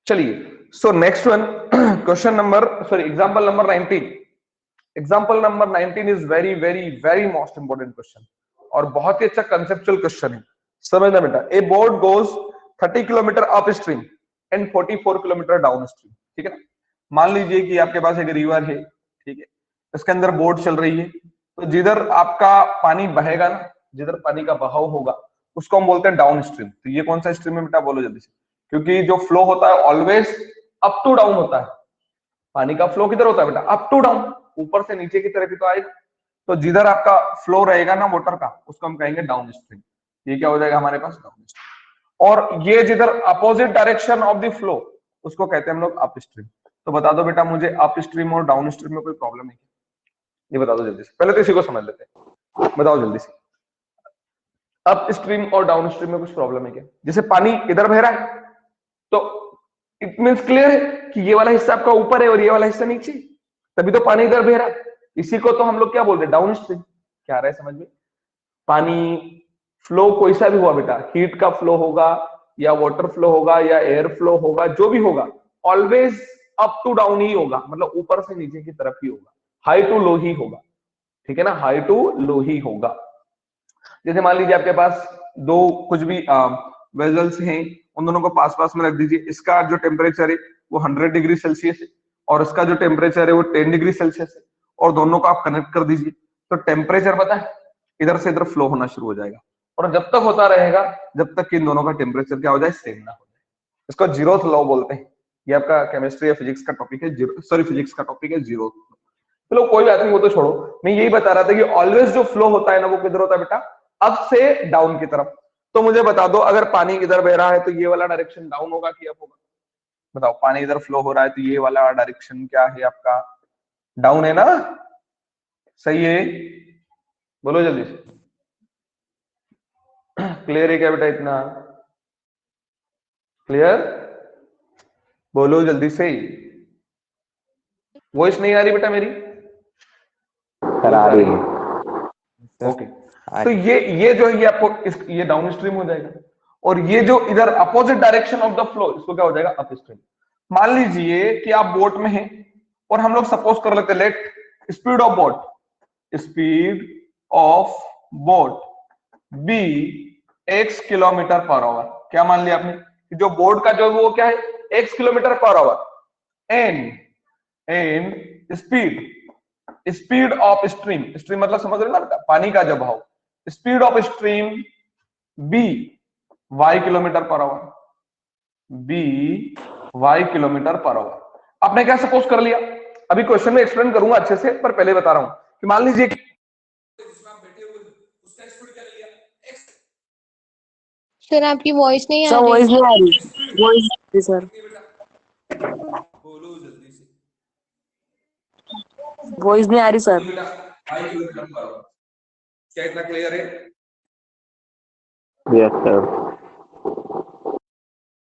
चलिए, so next one, question number example number 19। Example number 19 is very very very most important question और बहुत ही अच्छा conceptual question है। समझना बेटा, ए boat goes 30 kilometre upstream and 44 kilometre down stream. ठीक है ना, मान लीजिए कि आपके पास एक रिवर है, ठीक है, इसके अंदर बोट चल रही है, तो जिधर आपका पानी बहेगा ना, जिधर पानी का बहाव होगा उसको हम बोलते हैं डाउन स्ट्रीम। तो ये कौन सा स्ट्रीम है बेटा, बोलो जल्दी से, क्योंकि जो फ्लो होता है ऑलवेज अप टू डाउन होता है। पानी का फ्लो किधर होता है बेटा, अप टू डाउन, ऊपर से नीचे की तरफ ही तो आएगा। तो जिधर आपका फ्लो रहेगा ना वाटर का, उसको हम कहेंगे डाउन स्ट्रीम। ये क्या हो जाएगा हमारे पास, डाउन स्ट्रीम। और ये जिधर opposite direction of the flow, उसको कहते हैं हम लोग अप स्ट्रीम। तो बता दो बेटा मुझे, अप स्ट्रीम और डाउन स्ट्रीम में कोई प्रॉब्लम है क्या? ये बता दो जल्दी से, पहले तो इसी को समझ लेते हैं, बताओ जल्दी से, अप स्ट्रीम और डाउन स्ट्रीम में कुछ प्रॉब्लम है क्या? जैसे पानी इधर बह रहा है तो इट मींस क्लियर है कि ये वाला हिस्सा आपका ऊपर है और ये वाला हिस्सा नीचे, तभी तो पानी इधर बह रहा है। इसी को तो हम लोग क्या बोलते हैं, डाउन स्ट्रीम। क्या आ रहा है समझ में? पानी फ्लो कोई सा भी हुआ बेटा, हीट का फ्लो होगा या वाटर फ्लो होगा या एयर फ्लो होगा, जो भी होगा ऑलवेज अप टू डाउन ही होगा, मतलब ऊपर से नीचे की तरफ ही होगा, हाई टू लो ही होगा। ठीक है ना, हाई टू लो ही होगा। जैसे मान लीजिए आपके पास दो कुछ भी वेजल्स हैं, उन दोनों को पास पास में रख दीजिए। इसका जो टेम्परेचर है वो 100 डिग्री सेल्सियस है और इसका जो टेम्परेचर है वो 10 डिग्री सेल्सियस है, और दोनों को आप कनेक्ट कर दीजिए तो टेम्परेचर पता है इधर से इधर फ्लो होना शुरू हो जाएगा, और जब तक होता रहेगा जब तक कि इन दोनों का टेम्परेचर क्या हो जाए, सेम ना हो जाए। इसको जीरोथ लॉ बोलते हैं। ये आपका केमिस्ट्री या फिजिक्स का टॉपिक है, फिजिक्स का टॉपिक है जीरोथ। चलो कोई बात नहीं, वो तो छोड़ो। मैं यही बता रहा था कि ऑलवेज जो फ्लो होता है ना वो किधर होता है बेटा, अप से डाउन की तरफ। तो मुझे बता दो, अगर पानी इधर बह रहा है तो ये वाला डायरेक्शन डाउन होगा कि अप होगा? बताओ, पानी इधर फ्लो हो रहा है तो ये वाला डायरेक्शन क्या है आपका, डाउन है ना? सही है, बोलो जल्दी से। क्लियर है क्या बेटा इतना? क्लियर, बोलो जल्दी से। वॉइस नहीं आ रही बेटा मेरी? सर आ रही है। ओके, तो ये जो है ये आपको ये डाउन स्ट्रीम हो जाएगा, और ये जो इधर opposite direction of the flow, इसको क्या हो जाएगा, अप स्ट्रीम। मान लीजिए कि आप बोट में हैं और हम लोग सपोज कर लेते हैं, let speed of boat be x kilometre per hour. क्या मान लिया आपने कि जो बोट का जो वो क्या है, x kilometre per hour, and speed of stream मतलब समझ रहे ना बेटा, पानी का जब बहाव, speed of stream b y kilometre per our, kilometre per our. आपने क्या सपोज कर लिया? अभी क्वेश्चन में एक्सप्लेन करूंगा अच्छे से, पर पहले बता रहा हूं कि मान लीजिए उसका स्पीड क्या लिया, x। सर आपकी वॉइस नहीं आ वॉइस रही। नहीं आ रही, वॉइस सर, बोलो जल्दी से। वॉइस नहीं आ रही sir. y kilometre per hour, क्या इतना क्लियर है? Yes sir.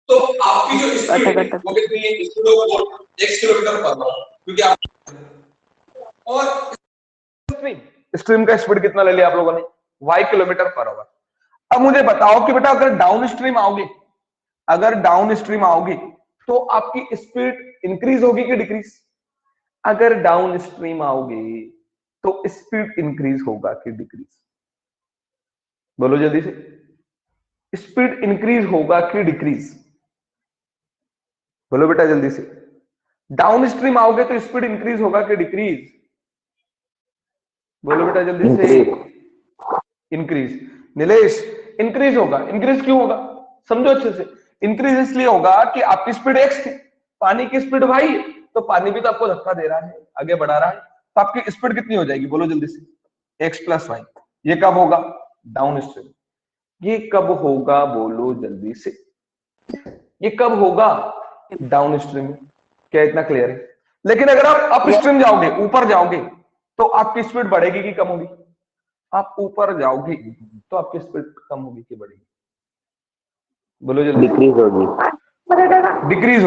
तो आपकी जो स्पीड है वो कितनी है, speed of boat x kilometre per our, क्योंकि आप और स्ट्रीम का स्पीड कितना ले लिया आप लोगों ने, y किलोमीटर पर आवर। अब मुझे बताओ कि बेटा अगर डाउन स्ट्रीम आओगे तो आपकी स्पीड इंक्रीज होगी कि डिक्रीज? अगर डाउन स्ट्रीम आओगे तो स्पीड इंक्रीज होगा कि डिक्रीज? बोलो जल्दी से, स्पीड इंक्रीज होगा कि डिक्रीज? बोलो बेटा जल्दी से। डाउन स्ट्रीम आओगे तो स्पीड इंक्रीज होगा कि डिक्रीज? बोलो बेटा जल्दी से। इंक्रीज। नीलेश, इंक्रीज होगा। इंक्रीज क्यों होगा, समझो अच्छे से। इंक्रीज इसलिए होगा कि आपकी स्पीड x थी, पानी की स्पीड y है, तो पानी भी तो आपको धक्का दे रहा है, आगे बढ़ा रहा है, तो आपकी स्पीड कितनी हो जाएगी, बोलो जल्दी से, x प्लस वाई। ये कब होगा, डाउन स्ट्रीम। ये कब होगा, बोलो जल्दी से, ये कब होगा, डाउन स्ट्रीम। क्या इतना क्लियर है? लेकिन अगर आप अप स्ट्रीम जाओगे, ऊपर जाओगे, तो आपकी स्पीड बढ़ेगी कि कम होगी? आप ऊपर जाओगे तो आपकी स्पीड कम होगी कि बढ़ेगी? बोलो जल्दी। डिक्रीज होगी। डिक्रीज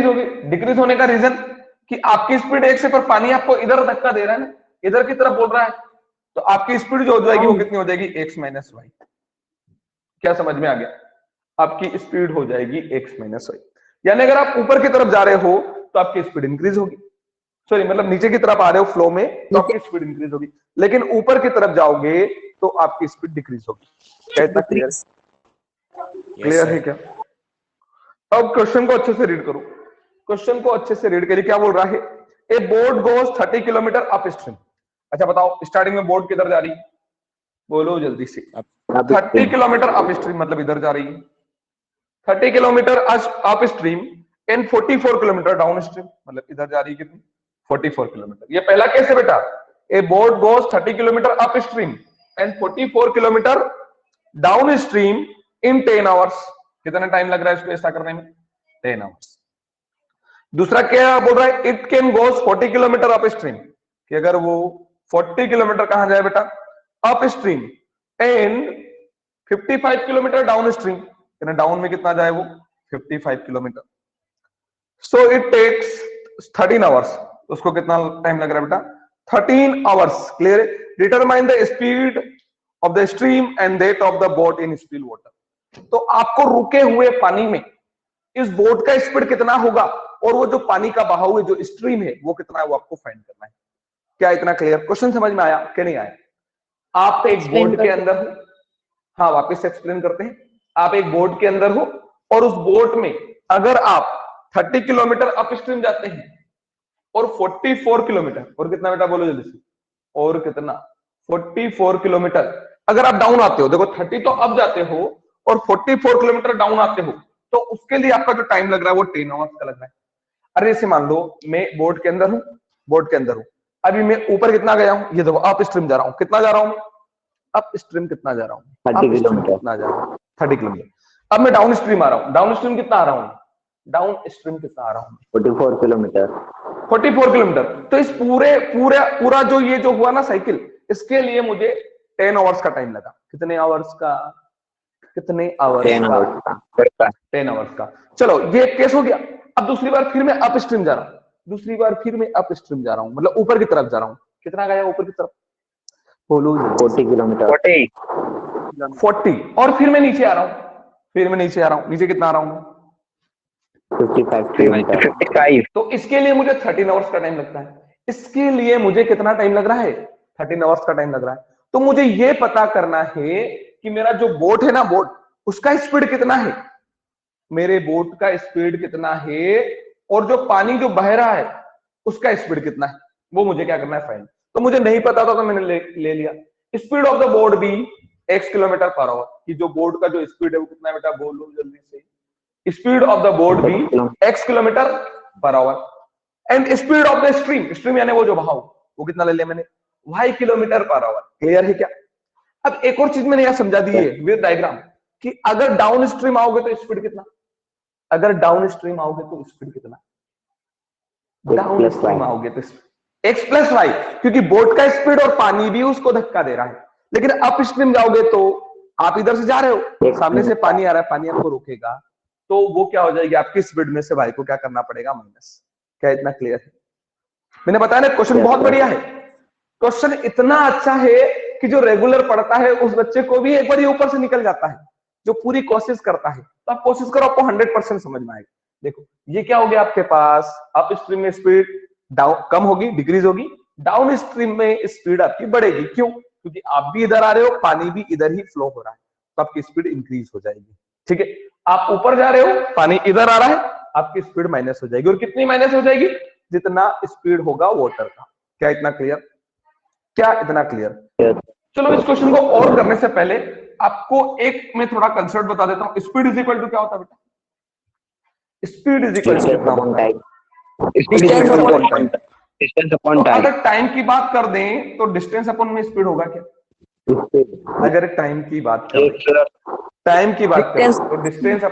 होगी। डिक्रीज होने का रीजन कि आपकी स्पीड एक से, पर पानी आपको इधर धक्का दे रहा है ना, इधर की तरफ बोल रहा है, तो आपकी स्पीड जो हो जाएगी वो कितनी हो जाएगी, x माइनस वाई। क्या समझ में आ गया? आपकी स्पीड हो जाएगी x माइनस वाई। यानी अगर आप ऊपर की तरफ जा रहे हो तो आपकी स्पीड इंक्रीज होगी, सॉरी मतलब नीचे की तरफ आ रहे हो फ्लो में तो आपकी स्पीड इंक्रीज होगी, लेकिन ऊपर की तरफ जाओगे तो आपकी स्पीड डिक्रीज होगी। क्या इतना क्लियर क्लियर है क्या? अब क्वेश्चन को अच्छे से रीड करो, क्वेश्चन को अच्छे से रीड करिए। क्या बोल रहा है? ए boat goes 30 kilometre up stream. अच्छा बताओ स्टार्टिंग में बोट किधर जा रही है? बोलो जल्दी से। 30 किलोमीटर अप स्ट्रीम मतलब इधर जा रही है, 30 kilometre upstream and 44 kilometre down stream मतलब इधर जा रही है कितनी? 44 किलोमीटर। ये पहला केस है बेटा, ए boat goes 30 kilometre upstream and 44 kilometre down stream in 10 hours. कितना टाइम लग रहा है इसको ऐसा करने में? 10 आवर्स। दूसरा क्या बोल रहा है? It can goes 40 kilometre upstream, कि अगर वो 40 किलोमीटर कहां जाए बेटा? Upstream and 55 kilometre downstream, down में कितना जाए वो? 55 kilometre. So it takes 13 hours. उसको कितना टाइम लग रहा है बेटा? 13 hours. Clear? Determine the speed of the stream and that of the boat in still water. तो आपको रुके हुए पानी में इस बोट का स्पीड कितना होगा और वो जो पानी का बहाव है, जो स्ट्रीम है, वो कितना है, वो आपको फाइंड करना है। क्या इतना क्लियर? क्वेश्चन समझ में आया कि नहीं आया? आप एक बोट के अंदर हो, हाँ वापस एक्सप्लेन करते हैं। आप एक बोट के अंदर हो और उस बोट में अगर आप 30 किलोमीटर अप स्ट्रीम जाते हैं और 44 किलोमीटर, और कितना बेटा बोलो जल्दी से? और कितना? 44 किलोमीटर अगर आप डाउन आते हो, देखो 30 तो अप जाते हो और 44 किलोमीटर डाउन आते हो, तो उसके लिए आपका जो टाइम लग रहा है वो 10 आवर्स का लग रहा है। अरे इसे मान लो मैं बोट के अंदर हूं, बोट के अंदर हूं, अभी मैं ऊपर कितना गया हूं? ये देखो अप स्ट्रीम जा रहा हूं। कितना जा रहा हूं? अप स्ट्रीम कितना जा रहा हूं? 30 किलोमीटर। कितना जा रहा हूं? 30 किलोमीटर। अब मैं डाउन स्ट्रीम आ रहा हूं। डाउन स्ट्रीम कितना आ रहा हूं? डाउन स्ट्रीम कितना आ रहा हूं? 44 किलोमीटर। 44 किलोमीटर। तो इस पूरा जो ये जो हुआ ना साइकिल, इसके लिए मुझे 10 आवर्स का टाइम लगा। कितने आवर्स का? कितने आवर्स 10 का? 10 आवर्स का। चलो ये केस हो गया। अब दूसरी बार फिर मैं अप स्ट्रीम जा रहा हूं, दूसरी बार फिर मैं अप स्ट्रीम जा रहा हूं, मतलब ऊपर की तरफ जा रहा हूं। कितना गया ऊपर की तरफ? बोलो। 40 किलोमीटर। 40। और फिर मैं नीचे आ रहा हूं, फिर मैं नीचे आ रहा हूं। नीचे कितना आ रहा हूं? 55 किलोमीटर। 55। तो इसके लिए मुझे 13 आवर्स का टाइम लगता है। इसके लिए मुझे कितना टाइम लग रहा है? 13 आवर्स का टाइम लग रहा है। तो मुझे ये पता करना है कि मेरा जो बोट है ना, बोट, उसका स्पीड कितना है, मेरे बोट का स्पीड कितना है, और जो पानी जो बह रहा है उसका स्पीड कितना है, वो मुझे क्या करना है? फाइंड। तो मुझे नहीं पता था तो मैंने ले लिया speed of the boat be x kilometre per hour, कि जो बोट का जो स्पीड है वो कितना है बेटा? बोलो जल्दी से। Speed of the boat be x kilometre per hour and speed of the stream, stream यानी वो जो बहाव, वो कितना ले लिया मैंने? y kilometre per our. Clear है क्या? अब एक और चीज मैंने यहां समझा दी है विद डायग्राम, कि अगर डाउन स्ट्रीम आओगे तो स्पीड कितना? अगर डाउन स्ट्रीम आओगे तो स्पीड कितना? डाउन स्ट्रीम आओगे तो x प्लस वाई, क्योंकि बोट का स्पीड और पानी भी उसको धक्का दे रहा है। लेकिन अप स्ट्रीम जाओगे तो आप इधर से जा रहे हो, सामने से पानी आ रहा है, पानी आपको रोकेगा, तो वो क्या हो जाएगी? आपकी स्पीड में से भाई को क्या करना पड़ेगा? माइनस। क्या इतना क्लियर है? मैंने बताया ना क्वेश्चन बहुत बढ़िया है। क्वेश्चन इतना अच्छा है कि जो रेगुलर पढ़ता है उस बच्चे को भी एक बार ये ऊपर से निकल जाता है, जो पूरी कोशिश करता है। तो आप कोशिश करो, आपको 100% समझ में आएगा। देखो ये क्या हो गया आपके पास? अप स्ट्रीम में स्पीड डाउन कम होगी, डिक्रीज होगी। डाउन स्ट्रीम में स्पीड आपकी बढ़ेगी। क्यों? क्योंकि आप भी इधर आ रहे हो, पानी भी इधर ही फ्लो हो रहा है, तो आपकी स्पीड इंक्रीज हो जाएगी। ठीक है? आप ऊपर जा रहे हो, पानी इधर आ रहा है, आपकी स्पीड माइनस हो जाएगी। और कितनी माइनस हो जाएगी? जितना स्पीड होगा वाटर का। क्या इतना क्लियर? क्या इतना क्लियर? चलो इस क्वेश्चन को और करने से पहले आपको एक मैं थोड़ा कंसेप्ट बता देता हूं। स्पीड इज इक्वल टू क्या होता है बेटा? स्पीड इज इक्वल टू कितना होता है? Distance upon time. अगर टाइम की बात कर दें तो डिस्टेंस अपॉन में स्पीड होगा क्या? अगर टाइम की बात करें, टाइम की बात करें तो डिस्टेंस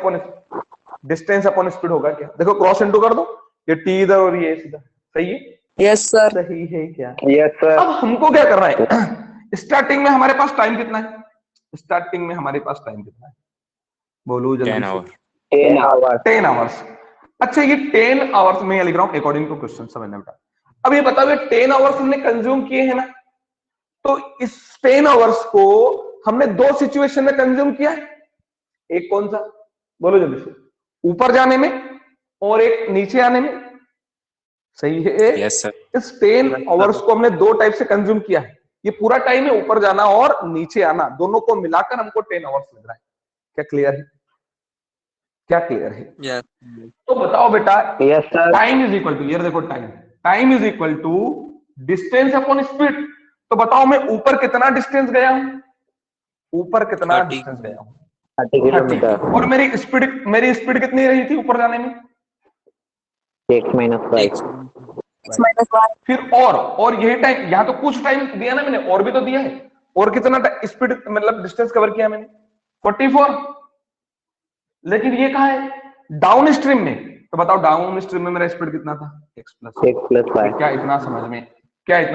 अपॉन स्पीड होगा क्या? देखो क्रॉस इनटू कर दो, ये टी इधर और ये सीधा। सही है? Yes sir. सही है क्या? Yes sir. अब हमको क्या करना है? स्टार्टिंग में हमारे पास टाइम कितना है? स्टार्टिंग में हमारे पास टाइम कितना है? बोलो जल्दी। 10 आवर। 10 आवर्स। अच्छा ये 10 आवर्स में लिख रहा हूं अकॉर्डिंग टू क्वेश्चन, समझना बेटा। अब ये बताओ, 10 आवर्स हमने कंज्यूम किए हैं ना, तो इस 10 आवर्स को हमने दो सिचुएशन में कंज्यूम किया है। एक कौन सा? बोलो जल्दी से। ऊपर जाने में और एक नीचे आने में, सही है। Yes sir. इस 10 आवर्स को हमने दो टाइप से कंज्यूम किया है। ये पूरा टाइम है ऊपर जाना और नीचे आना, दोनों को मिलाकर हमको 10 आवर्स लग रहा है। क्या क्लियर है? क्या क्लियर है? यस। तो बताओ बेटा, yes sir. Time is equal to, ये देखो time is equal to distance upon speed. तो बताओ मैं ऊपर कितना डिस्टेंस गया हूं, ऊपर कितना 30 डिस्टेंस गया हूं? 30 किलोमीटर। और मेरी स्पीड कितनी रही थी ऊपर जाने में? x minus 5। फिर और यही टाइम, यहां तो कुछ टाइम दिया ना मैंने, और भी तो दिया है। और कितना स्पीड मतलब डिस्टेंस कवर किया मैंने? 44। लेकिन ये कहा है डाउन स्ट्रीम में। तो बताओ डाउन स्ट्रीम में मेरा स्पीड कितना था? x plus 5। क्या इतना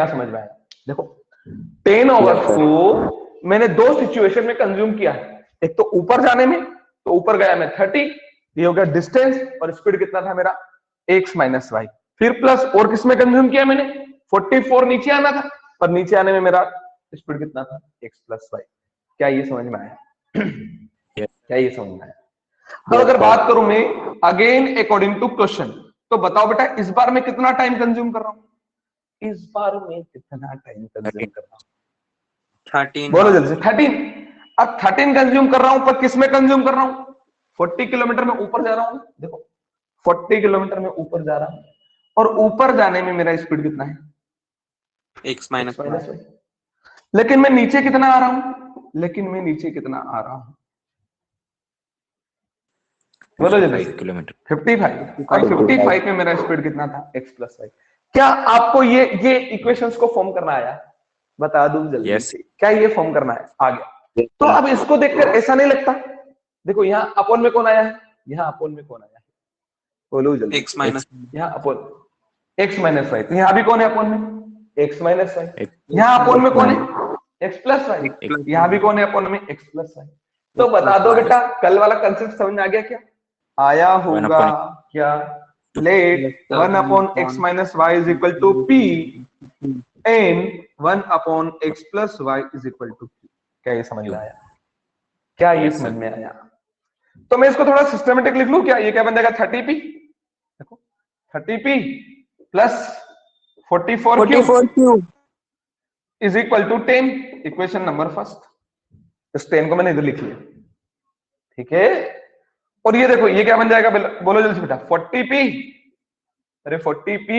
समझ में आया? देखो 10 आवर्स को मैंने दो सिचुएशन में कंज्यूम किया है। एक तो ऊपर जाने में, तो ऊपर गया मैं 30, ये हो गया डिस्टेंस, और स्पीड कितना था मेरा? x minus y. फिर प्लस और किसमें कंज्यूम किया मैंने? 44 नीचे आना था, पर नीचे आने में मेरा स्पीड कितना था? x plus y. क्या ये समझ में आया? क्या ये समझ में आया? अब अगर बात करूं मैं अगेन अकॉर्डिंग टू क्वेश्चन, तो बताओ बेटा इस बार मैं कितना टाइम कंज्यूम कर रहा हूं? इस बार मैं कितना टाइम कंज्यूम कर रहा हूं? 13। बोलो जल्दी से। 13। अब 13 कंज्यूम कर रहा हूं, पर किस में कंज्यूम कर रहा हूं? 40 किलोमीटर में ऊपर जा रहा हूं। देखो 40 किलोमीटर में ऊपर जा रहा हूं, और ऊपर जाने में मेरा स्पीड कितना है? x minus y. लेकिन मैं नीचे कितना आ रहा हूं? बोलो जल्दी। 55 किलोमीटर। 55। और 55 में मेरा स्पीड कितना था? x plus y. क्या आपको ये इक्वेशंस को फॉर्म करना आया? बता दूं जल्दी Yes. से, क्या ये फॉर्म करना है? आ गया। तो अब इसको देखकर ऐसा नहीं लगता, देखो यहाँ अपोन में कौन आया है? यहाँ अपोन में कौन आया है? बोलो जल्दी। x माइनस यहाँ अपोन x माइनस वाई। तो यहाँ भी कौन है अपोन में? x minus y. यहाँ अपोन में कौन है? x plus y. यहाँ भी कौन है अपोन में? x plus y. तो बता दो बेटा, कल वाला कंसेप्ट समझ में आ गया क्या? आया होगा क्या? Let 1 upon x minus y is equal to p and 1 upon x plus y is equal to q। क्या ये समझ में आया? क्या ये समझ में आया? तो मैं इसको थोड़ा सिस्टमेटिक लिख लूं क्या? ये क्या बन जाएगा? 30p, देखो 30p plus 44q is equal to 10। Equation number first. इस 10 को मैंने इधर लिख लिया, ठीक है। और ये देखो ये क्या बन जाएगा? बोलो जल्दी बेटा। 40p, अरे 40p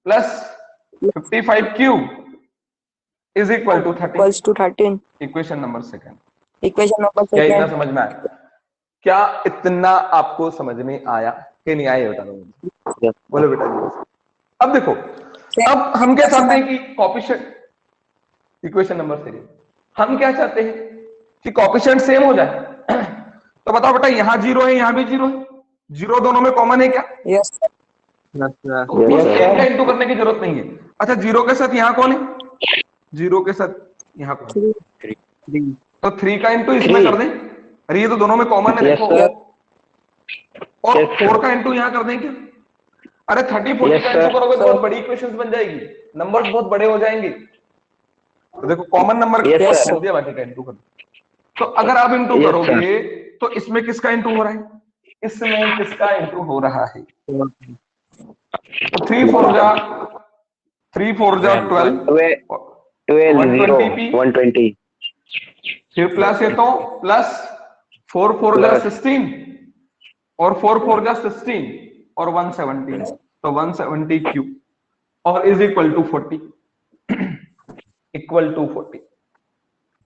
plus 55q is equal to 13। Equation number second. क्या इतना समझ में आया? क्या इतना आपको समझ में आया कि नहीं आया? बता दो, बोलो बेटा जी। अब देखो, अब हम क्या चाहते हैं कि कोएफिशिएंट, इक्वेशन नंबर 3, हम क्या चाहते हैं कि कोएफिशिएंट सेम हो जाए। तो बताओ बेटा, यहाँ 0 है, यहाँ भी 0 है, 0 दोनों में कॉमन है क्या? Yes sir. इनका इंटू करने की जरूरत नहीं है। अच्छा 0 के साथ यहाँ कौन है? 0 के साथ यहाँ कौन है? 3। तो 3 का इंटू इसमें कर दें। अरे ये तो दोनों में कॉमन है, देखो। और 4 का इंटू यहाँ कर दें क्या? अरे 30 40 का इंटू करोगे तो बहुत बड़ी इक्वेशंस बन जाएगी, नंबर्स बहुत बड़े हो जाएंगे। तो देखो कॉमन नंबर कर दिया, बाकी का इंटू कर दो। तो अगर आप इंटू करोगे तो इसमें किसका इंटू हो रहा है? इसमें किसका इंटू हो रहा है? 3 4 जा 12 120p। फिर प्लस है तो प्लस 4 4 जा 16 और 4 4 जा 16 और 170, तो 170q और is equal to 40, equal to 40।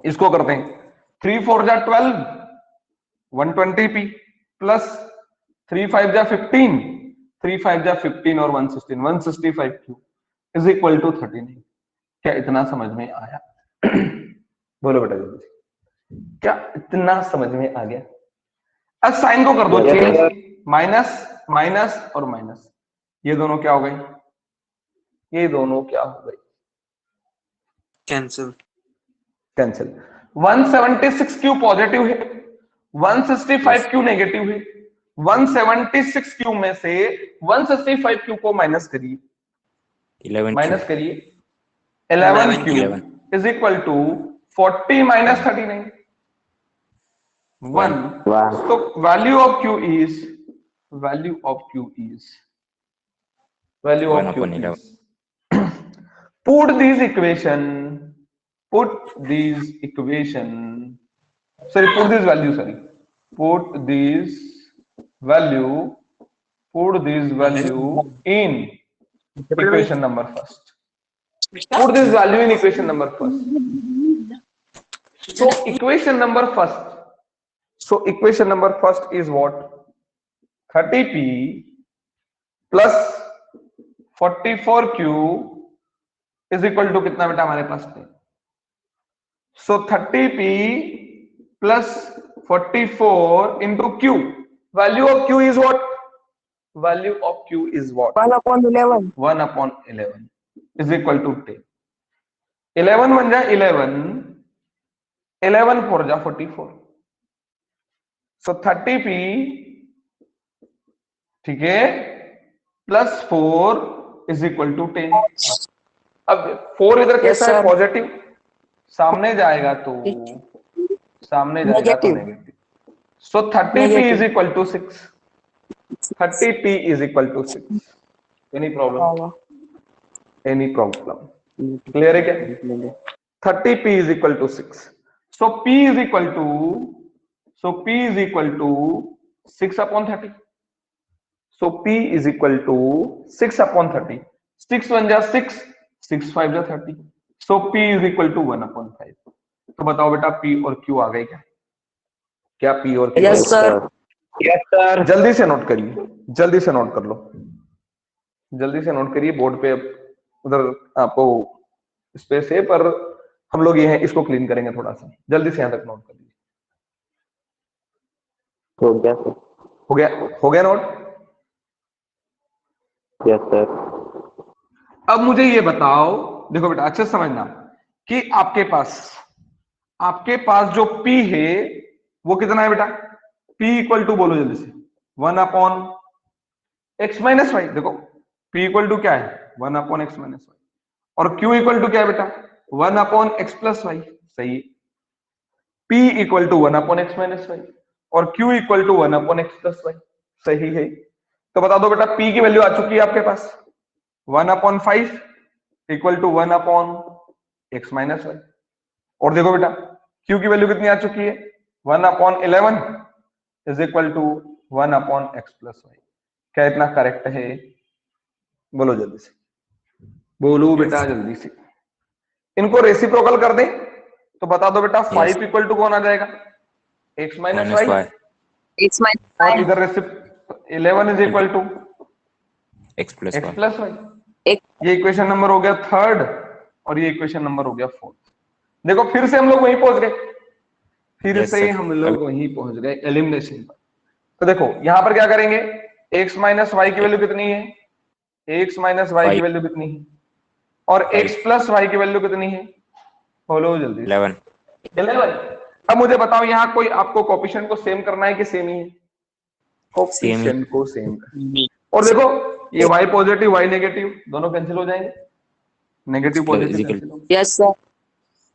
इसको करते हैं 3 4 जा 12 120p प्लस 3 5 जा 15 3 5 जा 15 और 116 165q इज इक्वल टू 39। क्या इतना समझ में आया? बोलो बेटा जल्दी, क्या इतना समझ में आ गया? अब साइन को कर दो चेंज, माइनस माइनस और माइनस, ये दोनों क्या हो गए? ये दोनों क्या हो गए? कैंसिल। 176q पॉजिटिव है, 165q नेगेटिव है। 176q में से 165q को माइनस करिए, 11q is equal to 40 minus 39 1। तो value of q is value of q is value of 1 q upon 11. is put these equation put these equation sorry put this value sorry put this value put this value in equation number first put this value in equation number first so equation number first is what 30p plus 44q is equal to कितना बेटा हमारे पास में so 30p plus 44 into q value of q is what 1 upon 11. 1 upon 11 is equal to 10 11 बन जाए 11 4 जा 44 so 30p ठीक है plus 4 is equal to 10 अब 4 इधर कैसा है पॉजिटिव सामने जाएगा तो negative so 30p is equal to 6 30p is equal to 6 any problem clear है क्या 30p is equal to 6 so p is equal to 6 upon 30 so p is equal to 6 upon 30 6 1 जा 6 6 5 जा 30 so p is equal to 1 upon 5 तो बताओ बेटा p और q आ गए क्या p और q Yes sir. Yes, sir. जल्दी से नोट करिए जल्दी से नोट कर लो जल्दी से नोट करिए बोर्ड पे उधर आपको स्पेस है पर हम लोग ये है इसको क्लीन करेंगे थोड़ा सा जल्दी से यहां तक नोट कर लीजिए हो गया सर। हो गया नोट यस सर। अब मुझे ये बताओ देखो बेटा अच्छे से समझना कि आपके पास जो p है वो कितना है बेटा p इक्वल टू बोलो जल्दी से 1 अपॉन x माइनस वाई देखो p इक्वल टू क्या है 1 अपॉन x माइनस वाई और q इक्वल टू क्या है बेटा 1 अपॉन x प्लस वाई सही है p equal to 1 upon x minus y और q equal to 1 upon x plus y सही है तो बता दो बेटा p की वैल्यू आ चुकी है आपके पास 1 upon 5 equal to 1 upon x minus y और देखो बेटा q की वैल्यू कितनी आ चुकी है 1 upon 11 is equal to 1 upon x plus y क्या इतना करेक्ट है बोलो जल्दी से बोलो बेटा जल्दी से इनको रेसिप्रोकल कर दें तो बता दो बेटा 5 इक्वल टू कौन आ जाएगा x minus y X minus और 5. इधर 11 is equal to x plus x 1 plus y X. ये इक्वेशन नंबर हो गया थर्ड और ये इक्वेशन नंबर हो गया फोर्थ देखो फिर से हम लोग वहीं पहुंच गए Yes, sir. हम लोग वहीं पहुंच गए एलिमिनेशन पर तो देखो यहां पर क्या करेंगे x माइनस वाई की वैल्यू कितनी है x माइनस वाई की 5. वैल्यू कितनी है और x 5. प्लस वाई की वैल्यू कितनी है बोलो जल्दी 11 11 अब मुझे बताओ यहाँ कोई आपको कोएफिशिएंट को सेम करना है कि सेम ही है कोएफिशिएंट को सेम और देखो ये y पॉजिटिव y नेगेटिव दोनों कैंसिल हो जाएंगे नेगेटिव पॉजिटिव Physical. कैंसिल हो Yes sir.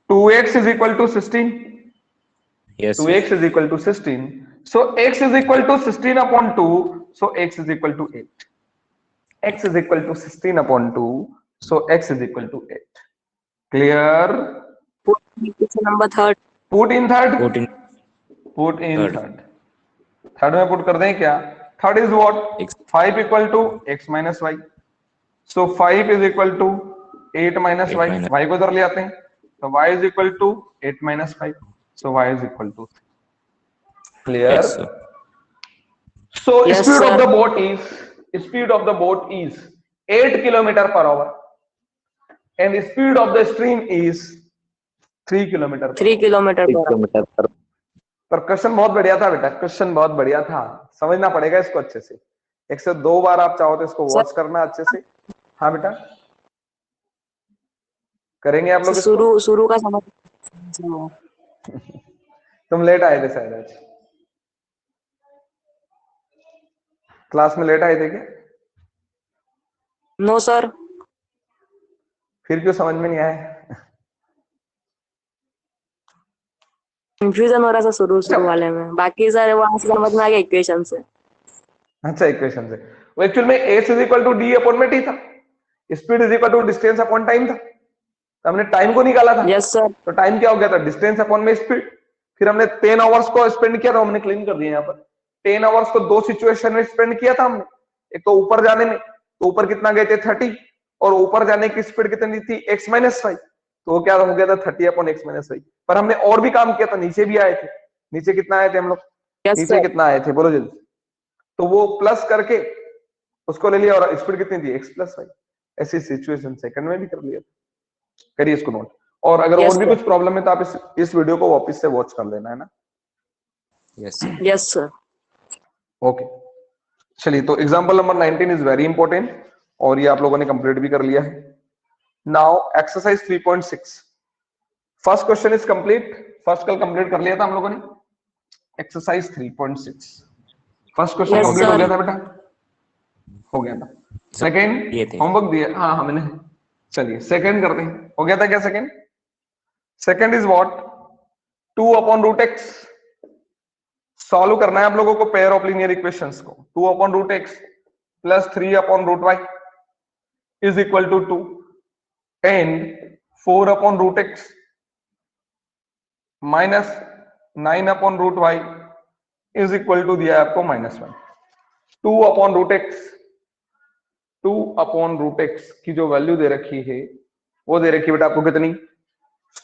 2x is equal to 16 yes 2x is equal to 16 so x is equal to 16 upon 2 so x is equal to 8 x is equal to 16 upon 2 so x is equal to 8 clear Put equation number third. put in third 14 put in Third. third में put कर दें क्या third is what X. 5 equal to x minus y so 5 is equal to 8 minus 8 y minus. y को इधर ले आते हैं तो y is equal to 8 minus 5 so y is equal to 3 clear yes sir. so Yes, speed sir. of the boat is 8 kilometer per hour and the speed of the stream is 3 kilometer per 3 hour. kilometer 3 per hour. Kilometre पर पर question बहुत बढ़िया था बेटा question बहुत बढ़िया था समझना पड़ेगा इसको अच्छे से एक से दो बार आप चाहो तो इसको सर- वॉच करना अच्छे से हाँ बेटा करेंगे आप लोग इसको? शुरू का समझ. तुम लेट आए थे शायद आज क्लास में लेट आए थे क्या No sir. फिर क्यों समझ में नहीं आया कंफ्यूजन हो रहा था शुरू वाले में बाकी सर वहां से समझ में आ गया इक्वेशन से. अच्छा इक्वेशन से वो एक्चुअल में S is equal to D upon में टी था, speed is equal to distance upon time था, तो हमने टाइम को निकाला था। Yes sir. तो टाइम क्या हो गया था, डिस्टेंस अपॉन में स्पीड। फिर हमने 10 आवर्स को स्पेंड किया, तो हमने क्लीन कर दिया यहाँ पर 10 आवर्स को दो सिचुएशन में स्पेंड किया था हमने। एक तो ऊपर जाने में, तो ऊपर कितना गए थे 30, और ऊपर जाने की स्पीड कितनी थी x माइनस 5, तो वो क्या हो गया था 30 अपॉन x माइनस 5। पर हमने और भी काम किया था, नीचे भी आए थे। नीचे कितना आए थे हम लोग, यस नीचे सर। कितना आए थे बोलो जल्दी। तो वो प्लस करके उसको ले लिया, और स्पीड कितनी थी x प्लस 5। ऐसी सिचुएशन सेकंड में भी कर लिया। करिए इसको नोट, और अगर Yes, और भी sir. कुछ प्रॉब्लम है तो आप इस वीडियो को वापस से वॉच कर लेना, है ना। Yes, sir. Yes sir. Okay चलिए, तो example number 19 is very important, और ये आप लोगों ने कंप्लीट भी कर लिया है। Now exercise 3.6, first question is complete. First कल कंप्लीट कर लिया था हम लोगों ने। Exercise 3.6 first question Yes, complete हो sir. गया था बेटा, हो गया था। सेकंड ये थे। होमवर्क दिया, हाँ हमने। चलिए सेकंड करते हैं, हो गया था क्या second. Second is what, 2 upon root x. Solve करना है आप लोगों को पेयर ऑफ लीनियर इक्वेशंस को। 2 upon root x plus 3 upon root y is equal to 2 and 4 upon root x minus 9 upon root y is equal to दिया है आपको -1। 2 upon root x, 2 upon root x की जो value दे रखी है वो दे रखी है बेटा आपको कितनी,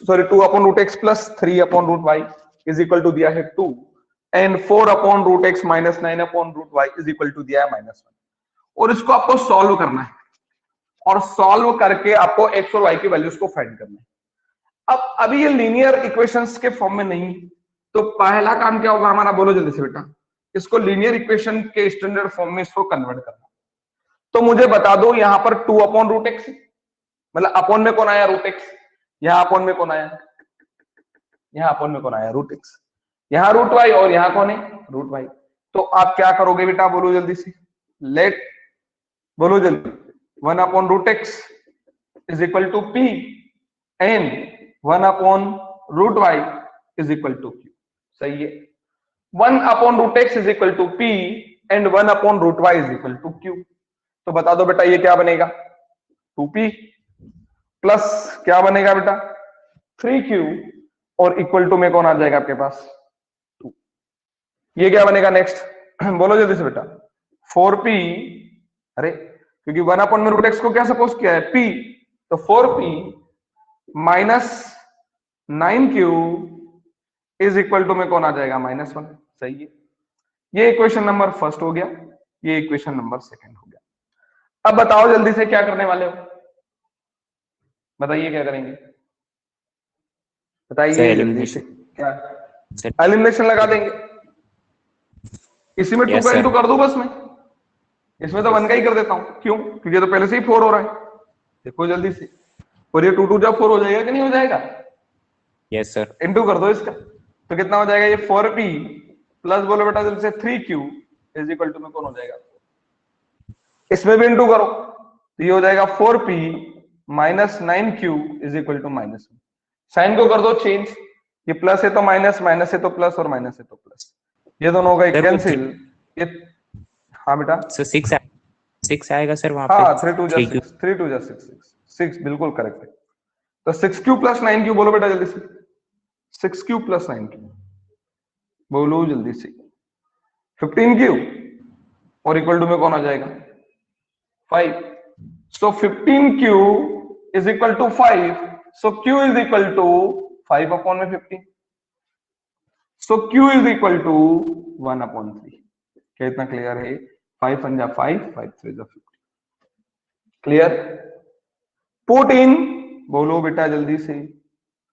sorry 2 upon root x plus 3 upon root y is equal to दिया है 2 and 4 upon root x minus 9 upon root y is equal to दिया है -1। और इसको आपको सॉल्व करना है, और सॉल्व करके आपको एक्स और वाई की वैल्यूज को फाइंड करना है। अब अभी ये लीनियर इक्वेशंस के फॉर्म में नहीं, तो पहला काम क्या होगा हमारा, बोलो जल्दी से बेटा, इसको लीनियर इक्वेशन के स्टैंडर्ड फॉर्म में इसको कन्वर्ट करना। तो मुझे बता दो यहां पर 2 अपॉन रूट एक्स, मतलब अपॉन में कौन आया रूट एक्स, यहां अपॉन में कौन आया, यहां अपॉन में कौन आया रूट एक्स, यहां रूट वाई, और यहां कौन है रूट वाई। तो आप क्या करोगे बेटा, बोलो जल्दी से, लेट, बोलो जल्दी, 1 upon root x is equal to p and 1 upon root y is equal to q. सही है, 1 upon root x is equal to p and 1 upon root y is equal to q. तो बता दो बेटा ये क्या बनेगा, 2p प्लस क्या बनेगा बेटा 3q, और इक्वल टू में कौन आ जाएगा आपके पास 2। ये क्या बनेगा नेक्स्ट, बोलो जल्दी से बेटा 4p, अरे क्योंकि 1 अपॉन में रूट एक्स को क्या सपोज किया है p, तो 4p minus 9q is equal to में कौन आ जाएगा -1। सही है, ये इक्वेशन नंबर फर्स्ट हो गया, ये इक्वेशन नंबर सेकंड हो गया। अब बताओ जल्दी से क्या करने वाले हो, बताइए क्या करेंगे, बताइए जल्दी से, क्या एलिमिनेशन लगा देंगे। इसी में 2 का इंटू कर दूं बस मैं, इसमें तो 1 का ही कर देता हूं, क्यों, क्योंकि तो पहले से ही 4 हो रहा है। देखो जल्दी से, और ये 2 2 जब 4 हो जाएगा कि नहीं हो जाएगा, यस सर। इंटू कर दो इसका, तो कितना हो जाएगा ये 4p प्लस बोलो बेटा जल्दी से 3q इज इक्वल टू में कौन हो जाएगा, इसमें भी इंटू करो, तो ये हो जाएगा 4p minus 9q is equal to -1। Sign को कर दो चेंज, ये प्लस है तो माइनस, माइनस है तो प्लस, और माइनस है तो प्लस, ये दोनों हो गए कैंसिल। ये हाँ बेटा, सर 6 आएगा सर वहां पे। हाँ 3 2 जा 6, 3 2 जा 6, 6 बिल्कुल करेक्ट है। तो 6q प्लस 9q बोलो बेटा जल्दी से, 6q प्लस 9q बोलो जल्दी से, 15q, और इक्वल टू में कौन आ जाएगा 5। So 15q is equal to 5, so q is equal to 5 upon में 15, so q is equal to 1 upon 3। क्या इतना क्लियर है, 5 1 जा 5, 5 3 जा 15, क्लियर। पुट इन, बोलो बेटा जल्दी से,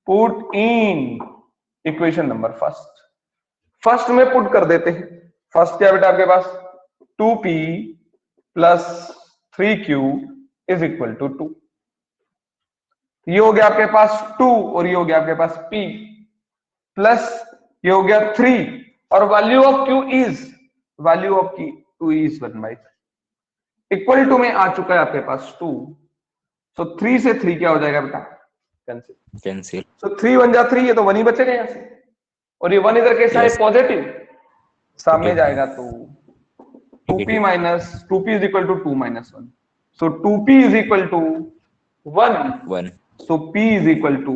put in equation number first, first में पुट कर देते हैं। फर्स्ट क्या बेटा आपके पास 2p plus 3q is equal to 2, ये हो गया आपके पास 2, और ये हो गया आपके पास p प्लस ये हो गया 3, और value of q is, value of q is 1/3, equal to में आ चुका है आपके पास 2। सो 3 से 3 क्या हो जाएगा बेटा कैंसिल, सो 3 1 जा 3, ये तो 1 ही बचेगा यहां से, और ये 1 इधर कैसा है पॉजिटिव, सामने जाएगा तो 2p minus 2p is equal to 2 minus 1. So 2p is equal to 1. 1 So p is equal to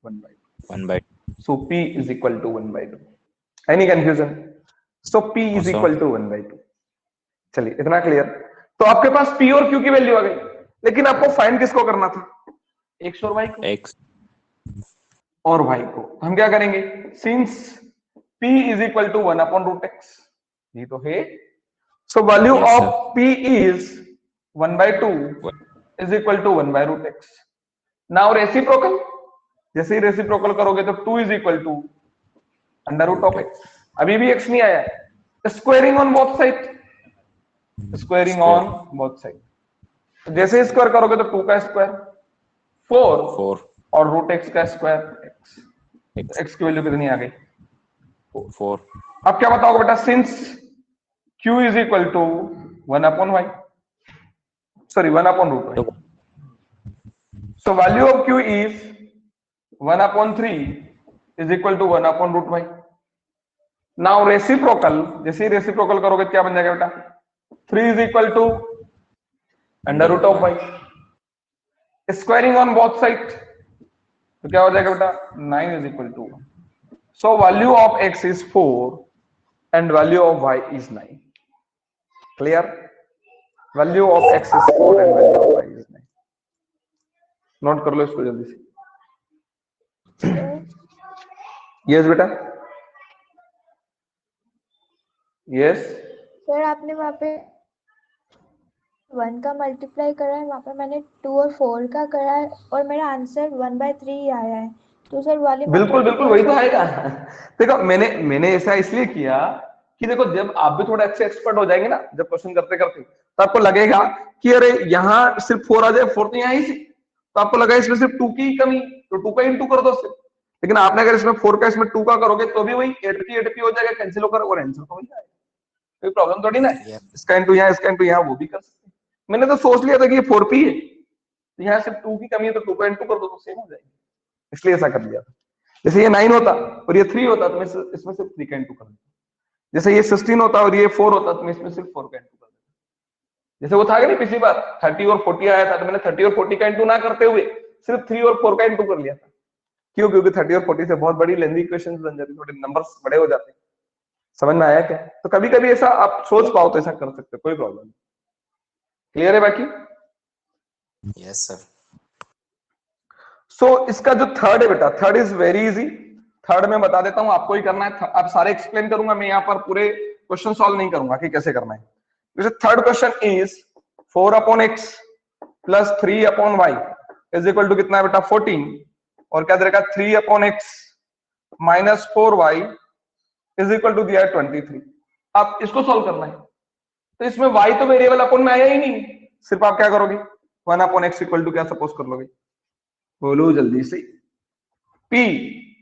1 by 2. 1 by So p is equal to 1 by 2. Any confusion? So p is Also. equal to 1 by 2. चलिए इतना clear. तो आपके पास p और q की value आ गई, लेकिन आपको find किसको करना था? x और y को। x और y को हम क्या करेंगे? Since p is equal to 1 upon root x, ये तो है। So value Yes, of sir. p is 1 by 2 is equal to 1 by root x. Now reciprocal, जैसे ही रेसिप्रोकल करोगे तो 2 is equal to under root of x। अभी भी x नहीं आया, squaring on both side, squaring on both side. जैसे square करोगे तो 2 का स्क्वायर 4 4 और रूट x का स्क्वायर x, x की वैल्यू कितनी आ गई? 4 अब क्या बताओगे बेटा? Since q is equal to 1 upon y, sorry 1 upon root y, so value of q is 1 upon 3 is equal to 1 upon root y. Now reciprocal, जैसे ही रेसिप्रोकल करोगे क्या बन जाएगा बेटा? 3 is equal to under root of y, squaring on both side तो क्या हो जाएगा बेटा? 9 is equal to 1. So value of x is 4 and value of y is 9. Clear? Value of x is 4 and value of y is 9. Note कर लो इसको जल्दी से। Yes बेटा, यस। सर आपने वहाँ पे 1 का मल्टीप्लाई करा है, वहाँ पे मैंने 2 और 4 का करा है और मेरा आंसर 1/3 ही आया है। तो सर वाले बिल्कुल बिल्कुल वही तो आएगा। देखो मैंने ऐसा इसलिए किया कि देखो जब आप भी थोड़ा अच्छे एक्सपर्ट हो जाएंगे ना, जब क्वेश्चन करते करते, तो आपको लगेगा कि अरे यहाँ सिर्फ 4 आ जाए, 4 तो यहाँ ही, तो आपको लगा इसमें सिर्फ 2 की कमी, तो 2 का इंटू कर दो सिर्फ। लेकिन आपने अगर इसमें 4 का इसमें 2 का करोगे तो भी वही 8p हो जाएगा, कैंसिल होकर, और आंसर तो वही आएगा। कोई प्रॉब्लम थोड़ी ना है। इसका इंटू यहाँ, इसका इंटू यहाँ, वो भी कर सकते हैं। मैंने तो सोच लिया था कि ये 4p है, तो यहाँ सिर्फ 2 की कमी है तो 2 का इंटू कर दो तो सेम हो जाएगी, इसलिए ऐसा कर लिया था। जैसे ये 9 होता और ये 3 होता तो मैं इसमें सिर्फ 3 का इंटू कर देता। जैसे ये 16 होता और ये 4 होता तो मैं इसमें सिर्फ 4 का इंटू कर देता। जैसे वो था कि नहीं पिछली बार 30 और 40 आया था, तो मैंने 30 और 40 का इंटू ना करते हुए सिर्फ 3 और 4 का इंटू कर लिया था। क्यों? क्योंकि 30 और 40 से बहुत बड़ी लेंथी इक्वेशंस बन जाती, थोड़े नंबर्स बड़े हो जाते हैं। समझ में आया क्या? तो कभी कभी ऐसा आप सोच पाओ तो ऐसा कर सकते हो, कोई प्रॉब्लम नहीं। क्लियर है बाकी? Yes sir. सो इसका जो थर्ड है बेटा, third is very easy. Third में बता देता हूं, आपको ही करना है। आप सारे एक्सप्लेन करूंगा मैं, यहाँ पर पूरे क्वेश्चन सॉल्व नहीं करूंगा कि कैसे करना है। जैसे third question is 4 upon x plus 3 upon y is equal to कितना है बेटा? 14। और क्या देगा? 3 upon x minus 4y is equal to दिया है 23। आप इसको सॉल्व करना है। तो इसमें y तो वेरिएबल अपॉन में आया ही नहीं, सिर्फ आप क्या करोगे? 1 अपॉन एक्स इक्वल टू क्या सपोज कर लोगे? बोलो जल्दी से। p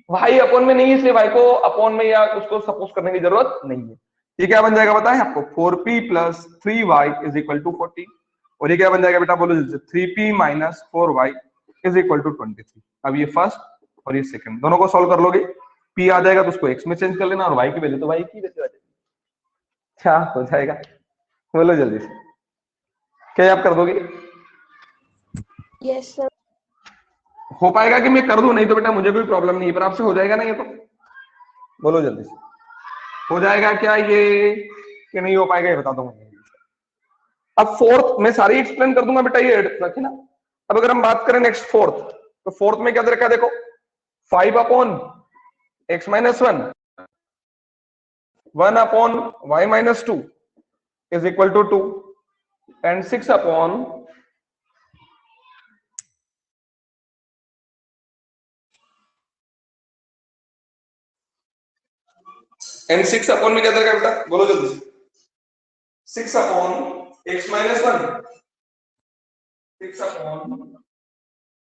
y अपॉन में नहीं है, इसलिए y को अपॉन में या उसको सपोज करने की जरूरत नहीं है। ये क्या बन जाएगा बताएं आपको? 4p plus 3y is equal to 40। और ये क्या बन जाएगा बेटा? बोलो जल्दी से। 3p minus 4y is equal to 23। अब ये फर्स्ट और ये सेकंड दोनों को सॉल्व कर लोगे, p आ जाएगा तो उसको x में चेंज कर लेना, और y की वैल्यू तो y की वैल्यू आ जाएगी। क्या हो जाएगा? बोलो जल्दी से। क्या आप कर दोगे? Yes sir. हो पाएगा कि मैं कर दूं? नहीं तो बेटा मुझे कोई प्रॉब्लम नहीं है, पर आपसे हो जाएगा ना ये तो? बोलो जल्दी से। हो जाएगा क्या ये कि नहीं हो पाएगा? ये बता दूंगा। अब फोर्थ मैं सारी एक्सप्लेन कर दूंगा बेटा, ये रखे ना। अब अगर हम बात करें नेक्स्ट फोर्थ, तो फोर्थ में क्या दे रखा है? देखो 5 upon x minus 1, 1 upon y minus 2 is equal to 2 and 6 upon में क्या दे रखा है बेटा? बोलो जल्दी से। 6 upon x minus 1, 6 upon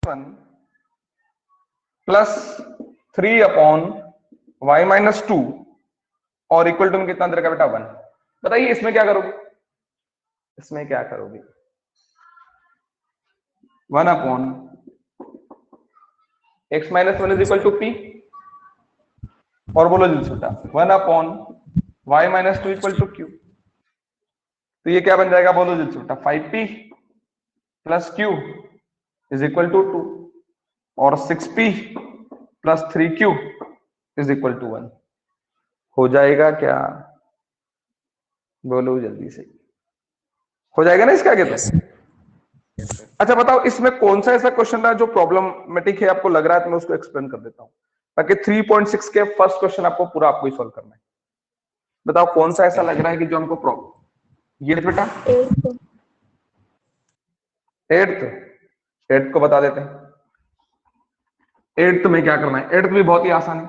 1 plus 3 upon y minus 2 और इक्वल टू में कितना दे रखा बेटा? 1। बताइए इसमें क्या करोगे? इसमें क्या करोगे? 1 upon x minus 1 is equal to p, और बोलो जल्दी बेटा 1 upon y minus 2 equal to q। तो ये क्या बन जाएगा बोलो जल्दी बेटा, 5p plus q is equal to 2 और 6p plus 3q is equal to 1 हो जाएगा क्या, बोलो जल्दी से, हो जाएगा ना इसका आगे तो? Yes. Yes, sir. अच्छा बताओ इसमें कौन सा ऐसा क्वेश्चन है जो प्रॉब्लमैटिक है, आपको लग रहा है तो मैं उसको एक्सप्लेन कर देता हूं, ताकि 3.6 के फर्स्ट क्वेश्चन आपको पूरा आपको ही सॉल्व करना है। बताओ कौन सा ऐसा लग रहा है कि जो हमको प्रॉब्लम, ये बेटा 8th 8th को बता देते हैं। 8th में क्या करना है, 8th भी बहुत ही आसान है।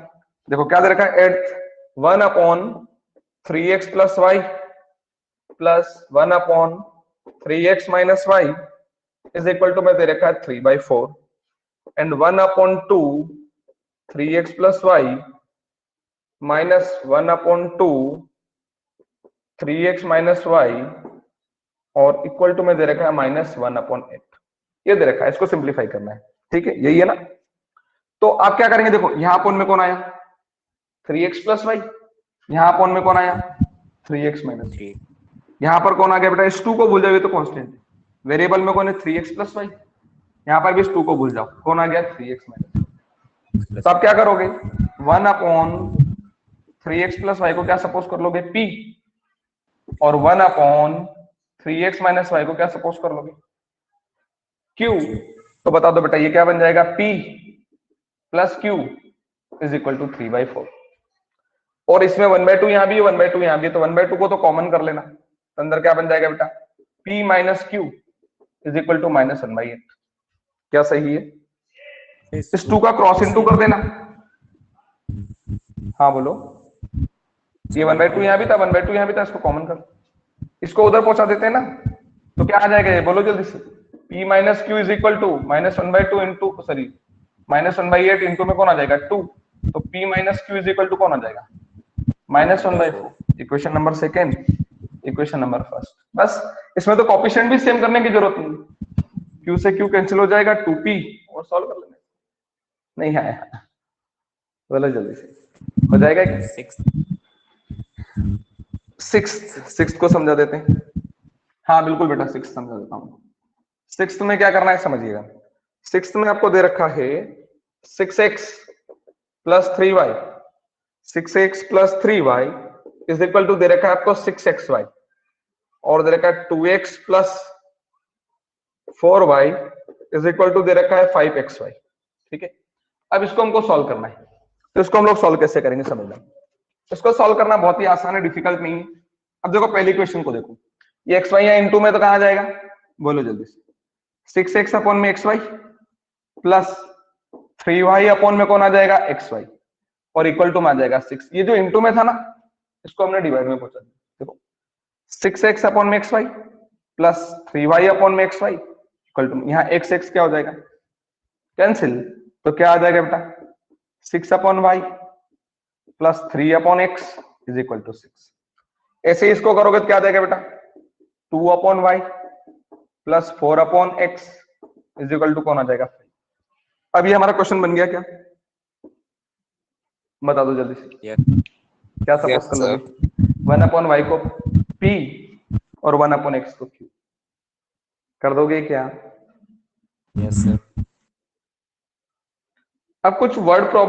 देखो क्या दे रखा है, 8th 1 upon 3x plus y plus 1 upon 3x minus y is equal to में दे रखा है 3/4 and 1 upon 2 3x plus y minus 1 upon 2 3x minus y और इक्वल टू में दे रखा है माइनस 1 अपॉन 8। ये दे रखा है, इसको सिंप्लीफाई करना है, ठीक है, यही है ना। तो आप क्या करेंगे, देखो यहां अपॉन में कौन आया 3x प्लस वाई, यहां अपॉन में कौन आया 3x माइनस, 3. यहां पर कौन आ गया बेटा, इस 2 को भूल जाओ, तो कांस्टेंट वेरिएबल में कौन है 3x प्लस वाई, यहां पर भी इस 2 को भूल जाओ, कौन आ गया 3x माइनस। तो आप क्या करोगे 1 अपॉन 3x प्लस वाई को क्या सपोज कर लोगे p और 1 अपॉन 3x माइनस वाई को क्या सपोज कर लोगे q। तो बता दो बेटा ये क्या बन जाएगा, p plus q is equal to 3/4 और इसमें 1/2 यहां भी 1/2 यहां भी, तो 1/2 को तो कॉमन कर लेना, तो अंदर क्या बन जाएगा बेटा p minus q is equal to minus 1/8। क्या सही है, इस 2 का क्रॉस इनटू कर देना। हाँ बोलो, ये 1/2 यहां भी था 1/2 यहां भी था, इसको कॉमन कर, इसको उधर पहुंचा देते हैं ना, तो क्या आ जाएगा ये बोलो जल्दी से, p minus q is equal to minus 1/2 into sorry minus 1/8 into में कौन आ जाएगा 2, तो p minus q is equal to कौन आ जाएगा minus 1/4। Equation number second, equation number first. बस इसमें तो कोएफिशिएंट भी सेम करने की जरूरत नहीं, q से q कैंसिल हो जाएगा 2p और सॉल्व कर लेना। नहीं है, बोलो जल्दी से, हो जाएगा क्या? 6 को समझा देते हैं। हाँ बिल्कुल बेटा 6 समझा देता हूँ। 6 में क्या करना है समझिएगा, 6 में आपको दे रखा है 6x plus 3y, 6x plus 3y is equal to दे रखा है आपको 6xy और दे रखा है 2x plus 4y is equal to दे रखा है 5xy। ठीक है, अब इसको हमको सॉल्व करना है, तो इसको हम लोग सॉल्व कैसे करेंगे समझना। इसको सॉल्व करना बहुत ही आसान है, डिफिकल्ट नहीं है। अब देखो पहली क्वेश्चन को देखो, ये xy या इनटू में तो कहां जाएगा बोलो जल्दी से, 6x अपॉन में xy प्लस 3y अपॉन में कौन आ जाएगा xy और इक्वल टू में आ जाएगा 6। ये जो इनटू में था ना इसको हमने डिवाइड में पहुंचा दिया। देखो 6x अपॉन में xy प्लस 3y अपॉन में xy इक्वल टू, यहाँ x क्या हो जाएगा कैंसिल, तो क्या आ जाएगा बेटा 6 upon y plus 3 upon x is equal to 6। ऐसे इसको करोगे तो क्या आ जाएगा बेटा 2 upon y plus 4 upon x is equal to कौन आ जाएगा 5। अब ये हमारा क्वेश्चन बन गया क्या, बता दो जल्दी से। Yes. क्या सपोज Yes, कर लोगे 1 अपॉन y को p और 1 अपॉन x को q कर दोगे क्या? Yes, sir. अब कुछ वर्ड प्रॉब्लम